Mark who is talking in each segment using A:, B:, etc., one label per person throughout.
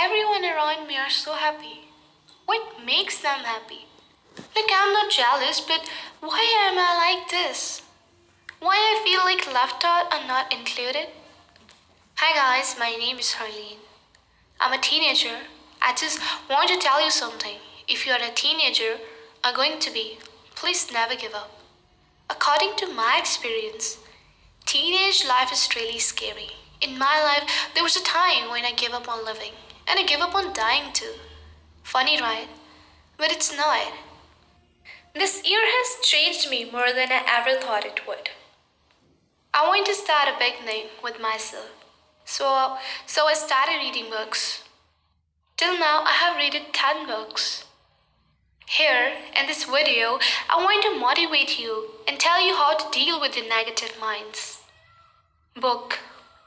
A: everyone around me are so happy? What makes them happy? Like, I'm not jealous, but why am I like this? Why I feel like left out and not included? Hi guys, my name is Harleen. I'm a teenager. I just want to tell you something. If you are a teenager, or going to be, please never give up. According to my experience, teenage life is really scary. In my life, there was a time when I gave up on living, and I gave up on dying too. Funny, right? But it's not. This year has changed me more than I ever thought it would. I want to start a beginning with myself. So I started reading books. Till now, I have read 10 books. Here, in this video, I want to motivate you and tell you how to deal with the negative minds. Book.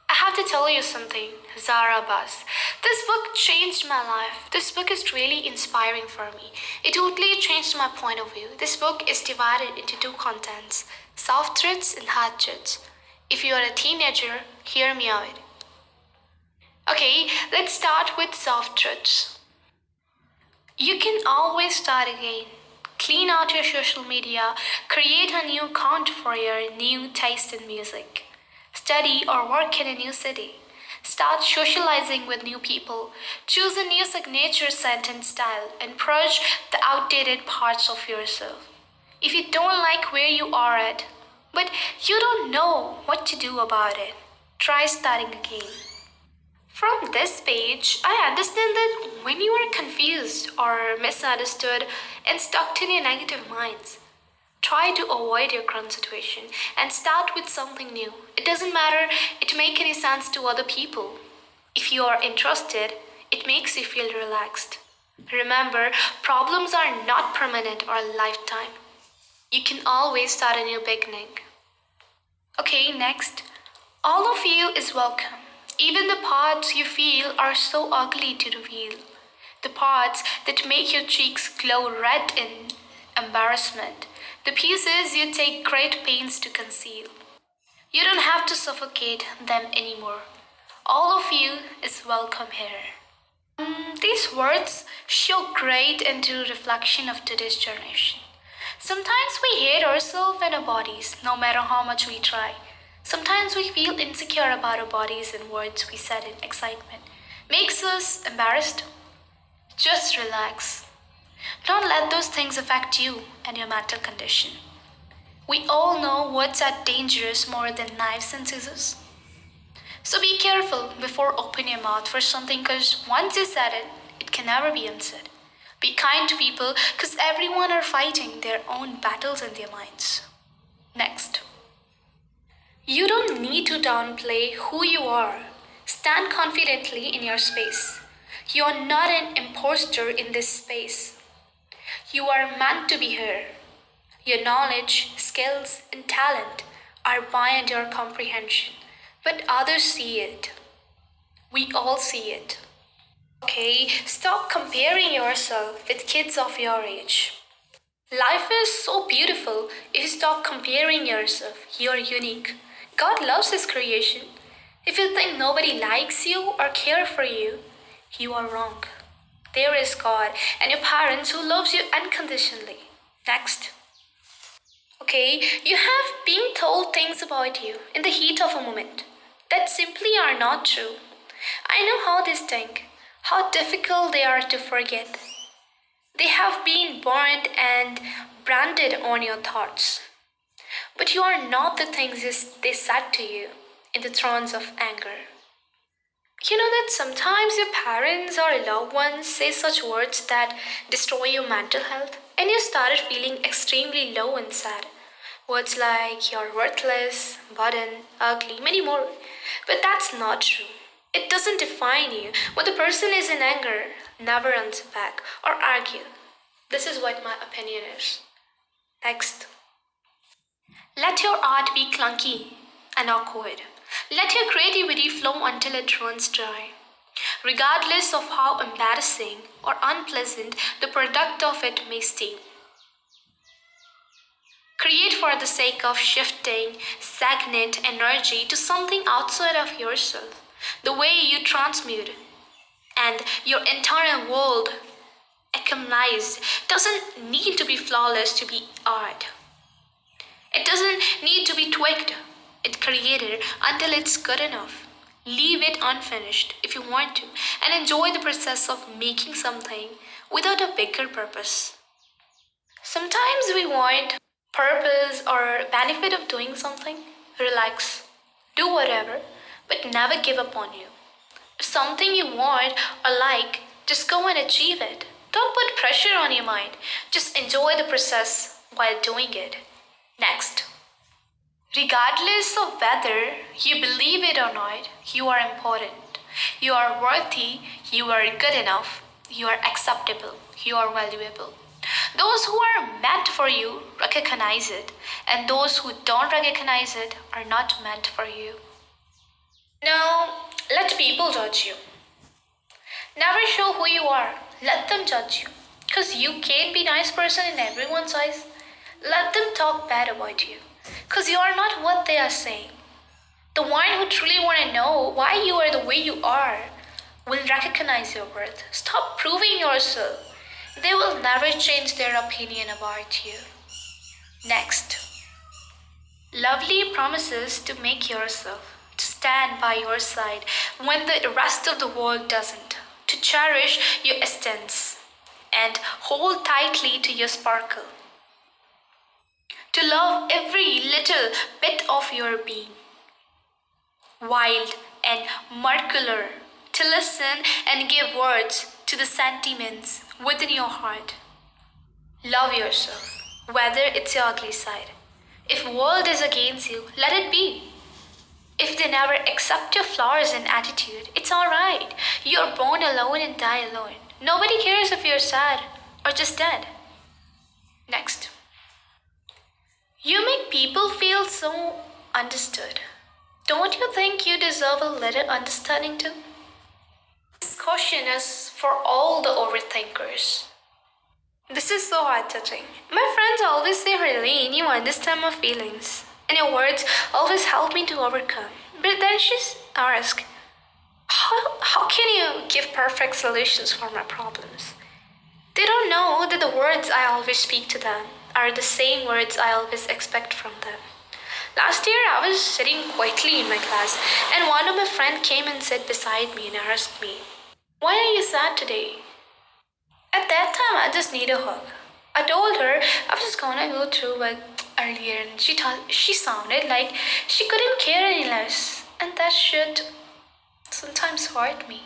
A: I have to tell you something, Zara Bas. This book changed my life. This book is really inspiring for me. It totally changed my point of view. This book is divided into two contents, soft truths and hard truths. If you are a teenager, hear me out. Okay, let's start with soft truths. You can always start again. Clean out your social media, create a new account for your new taste in music. Study or work in a new city. Start socializing with new people. Choose a new signature sentence style and purge the outdated parts of yourself. If you don't like where you are at, but you don't know what to do about it, try starting again. From this page, I understand that when you are confused or misunderstood and stuck in your negative minds, try to avoid your current situation and start with something new. It doesn't matter it make any sense to other people. If you are interested, it makes you feel relaxed. Remember, problems are not permanent or a lifetime. You can always start a new beginning. Okay, next. All of you is welcome. Even the parts you feel are so ugly to reveal. The parts that make your cheeks glow red in embarrassment. The pieces you take great pains to conceal. You don't have to suffocate them anymore. All of you is welcome here. These words show great into reflection of today's generation. Sometimes we hate ourselves and our bodies, no matter how much we try. Sometimes we feel insecure about our bodies and words we said in excitement. Makes us embarrassed. Just relax. Don't let those things affect you and your mental condition. We all know words are dangerous more than knives and scissors. So be careful before opening your mouth for something, because once you said it, it can never be unsaid. Be kind to people, because everyone are fighting their own battles in their minds. Next. You don't need to downplay who you are. Stand confidently in your space. You are not an imposter in this space. You are meant to be here. Your knowledge, skills, and talent are beyond your comprehension, but others see it. We all see it. Okay, stop comparing yourself with kids of your age. Life is so beautiful if you stop comparing yourself. You're unique. God loves His creation. If you think nobody likes you or care for you, you are wrong. There is God and your parents who loves you unconditionally. Next. Okay, you have been told things about you in the heat of a moment that simply are not true. I know how they think, how difficult they are to forget. They have been burned and branded on your thoughts. But you are not the things they said to you in the thrones of anger. You know that sometimes your parents or loved ones say such words that destroy your mental health, and you started feeling extremely low and sad. Words like you're worthless, burden, ugly, many more. But that's not true. It doesn't define you. When the person is in anger, never answer back or argue. This is what my opinion is. Next. Let your art be clunky and awkward. Let your creativity flow until it runs dry. Regardless of how embarrassing or unpleasant the product of it may seem. Create for the sake of shifting stagnant energy to something outside of yourself. The way you transmute And your entire world accumulates doesn't need to be flawless to be art. It doesn't need to be tweaked. It's created until it's good enough. Leave it unfinished if you want to, and enjoy the process of making something without a bigger purpose. Sometimes we want purpose or benefit of doing something. Relax, do whatever, but never give up on you. If something you want or like, just go and achieve it. Don't put pressure on your mind. Just enjoy the process while doing it. Next. Regardless of whether you believe it or not, you are important. You are worthy. You are good enough. You are acceptable. You are valuable. Those who are meant for you recognize it, and those who don't recognize it are not meant for you. Now, let people judge you. Never show who you are. Let them judge you. Because you can't be a nice person in everyone's eyes. Let them talk bad about you. Because you are not what they are saying. The one who truly want to know why you are the way you are will recognize your worth. Stop proving yourself. They will never change their opinion about you. Next. Lovely promises to make yourself, to stand by your side when the rest of the world doesn't, to cherish your essence and hold tightly to your sparkle, to love every little bit of your being, wild and muscular, to listen and give words to the sentiments within your heart. Love yourself, whether it's your ugly side. If world is against you, let it be. If they never accept your flaws and attitude, it's alright. You're born alone and die alone. Nobody cares if you're sad or just dead. Next. You make people feel so understood. Don't you think you deserve a little understanding too? This question is for all the overthinkers. This is so heart-touching. My friends always say, Harleen, you understand my feelings, and your words always help me to overcome. But then she's asked, how can you give perfect solutions for my problems? They don't know that the words I always speak to them are the same words I always expect from them. Last year, I was sitting quietly in my class, and one of my friends came and sat beside me and asked me, why are you sad today? At that time, I just need a hug. I told her I was just gonna go through it earlier, and she sounded like she couldn't care any less, and that should sometimes hurt me.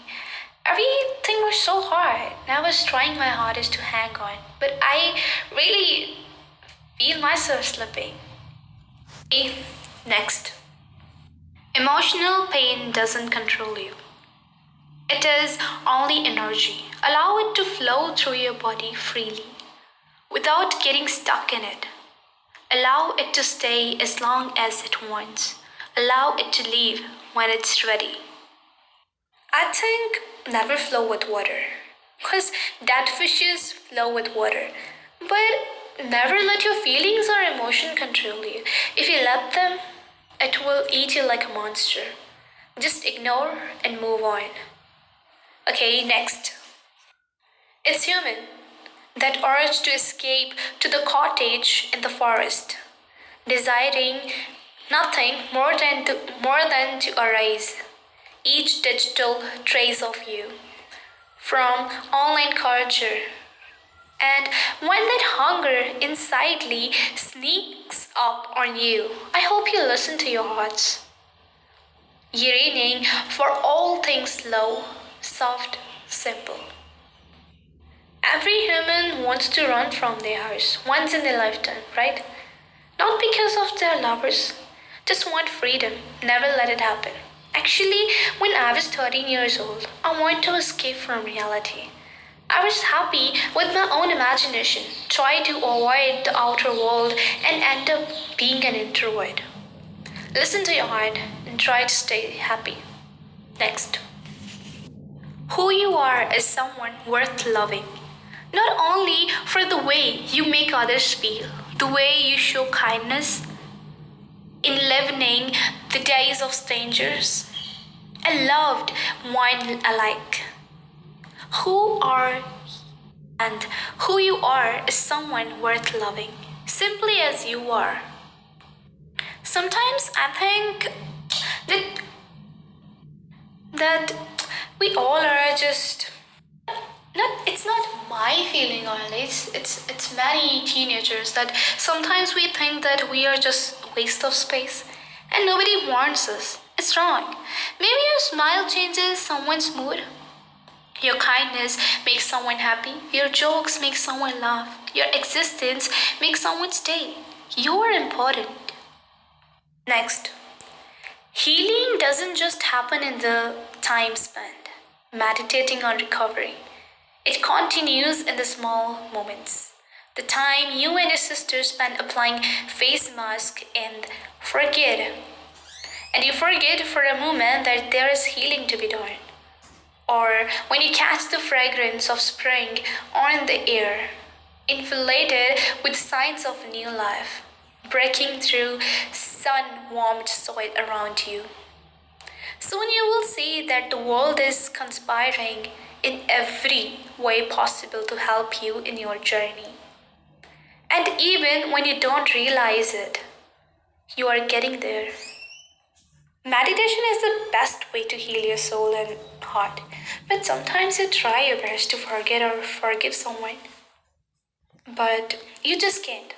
A: Everything was so hard, and I was trying my hardest to hang on, but I really feel myself slipping. Next. Emotional pain doesn't control you. It is only energy. Allow it to flow through your body freely, without getting stuck in it. Allow it to stay as long as it wants. Allow it to leave when it's ready. I think never flow with water, because dead fishes flow with water. But never let your feelings or emotion control you. If you let them, it will eat you like a monster. Just ignore and move on. Okay, next. It's human, that urge to escape to the cottage in the forest, desiring nothing more than to erase each digital trace of you from online culture. And when that hunger insidely sneaks up on you, I hope you listen to your hearts, yearning for all things low, soft, simple. Every human wants to run from their house once in their lifetime, right? Not because of their lovers, just want freedom, never let it happen. Actually, when I was 13 years old, I wanted to escape from reality. I was happy with my own imagination, tried to avoid the outer world, and end up being an introvert. Listen to your heart and try to stay happy. Next. Who you are is someone worth loving. Not only for the way you make others feel, the way you show kindness, enlivening the days of strangers, a loved one alike.
B: Who are and who you are is someone worth loving, simply as you are. Sometimes I think that that we all are just not it's not my feeling only, it's many teenagers that sometimes we think that we are just a waste of space and nobody wants us. It's wrong. Maybe your smile changes someone's mood, your kindness makes someone happy, your jokes make someone laugh, your existence makes someone stay. You are important. Next, healing doesn't just happen in the time spent meditating on recovery. It continues in the small moments. The time you and your sister spend applying face mask and you forget for a moment that there is healing to be done. Or when you catch the fragrance of spring on the air, inflated with signs of new life, breaking through sun-warmed soil around you. Soon you will see that the world is conspiring in every way possible to help you in your journey. And even when you don't realize it, you are getting there. Meditation is the best way to heal your soul and heart, but sometimes you try your best to forget or forgive someone, but you just can't.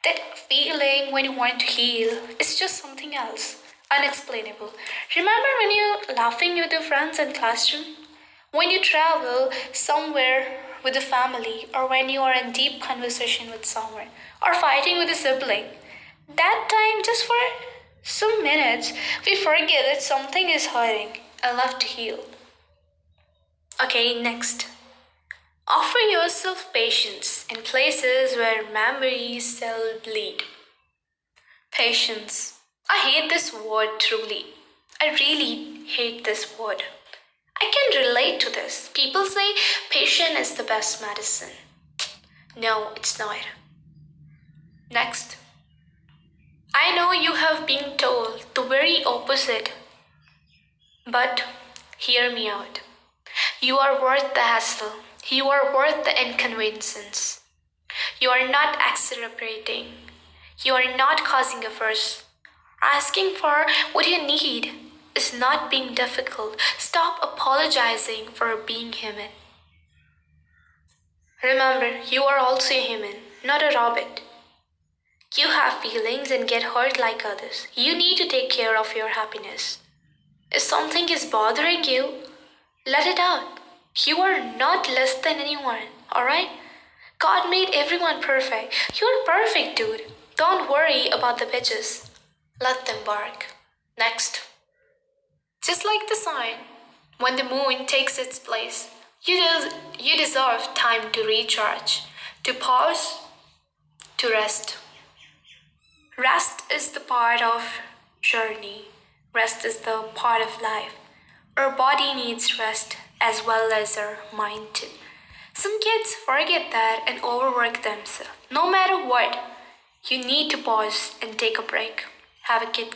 B: That feeling when you want to heal is just something else, unexplainable. Remember when you're laughing with your friends in classroom? When you travel somewhere with a family, or when you are in deep conversation with someone, or fighting with a sibling? That time, just for some minutes, we forget that something is hurting and left to heal. Okay, next. Offer yourself patience in places where memories still bleed. Patience. I hate this word truly. I really hate this word. I can relate to this. People say patience is the best medicine. No, it's not. Next. I know you have been told the very opposite, but hear me out. You are worth the hassle. You are worth the inconvenience. You are not accelerating. You are not causing a fuss. Asking for what you need is not being difficult. Stop apologizing for being human. Remember, you are also human, not a robot. You have feelings and get hurt like others. You need to take care of your happiness. If something is bothering you, let it out. You are not less than anyone, alright? God made everyone perfect. You're perfect, dude. Don't worry about the bitches. Let them bark. Next. Just like the sun, when the moon takes its place, you deserve time to recharge, to pause, to rest. Rest is the part of journey. Rest is the part of life. Our body needs rest as well as our mind too. Some kids forget that and overwork themselves. No matter what, you need to pause and take a break. Have a Kit